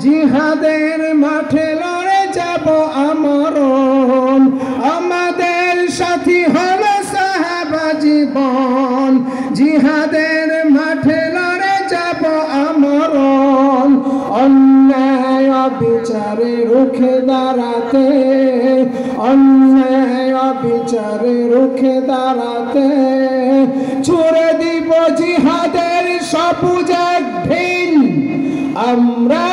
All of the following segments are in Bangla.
জিহাদের মাঠে লড়ে যাব আমরণ, আমাদের সাথী হলো সাহাবা জীবন। জিহাদের মাঠে লড়ে যাব আমরণ, অন্যায় বিচারে রুখে দাঁড়াতে, অন্যায় বিচারে রুখে দাঁড়াতে ছুড়ে দিব জিহাদের সবুজ এক ঢিল। আমরা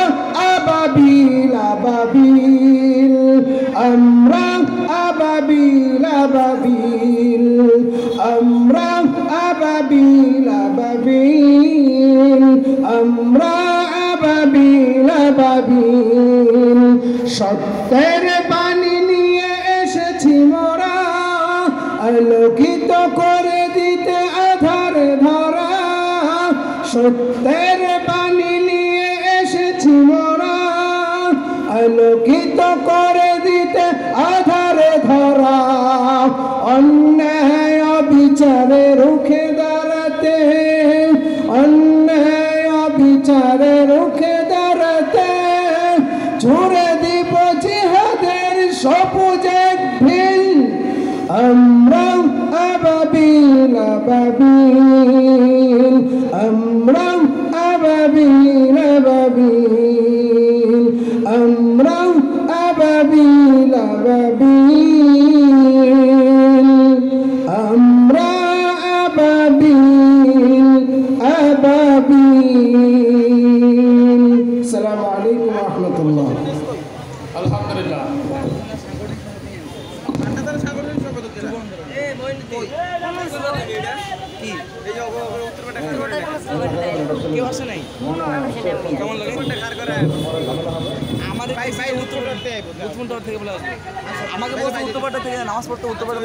আবাবিল আবাবিল, আমরা আবাবিল আবাবিল, আমরা আবাবিল আবাবিল, আমরা আবাবিল আবাবিল। সত্যের বাণী নিয়ে এসেছি মোরা, আলোকিত করে দিতে আধার ধরা। সত্যের বাণী নিয়ে এসেছি মোরা, আলোকিত করে দিতে আধার ধরা। অন্যায় বিচারে রুখে দাঁড়াতে, অন্যায় বিচারে রুখে দাঁড়াতে ছুড়ে দিব জিহাদের সবুজ এক ঢিল। আমরা আবাবিল আবাবিল, আমরা আবাবিল আবাবিল, আমরা আবাবিল আবাবিল, আমরা আবাবিল আবাবিল। আসসালামু আলাইকুম ওয়া রাহমাতুল্লাহ। আলহামদুলিল্লাহ। আমাকে বলছে উত্তরপাড়া থেকে নামাজ পড়তে উত্তরপাড়া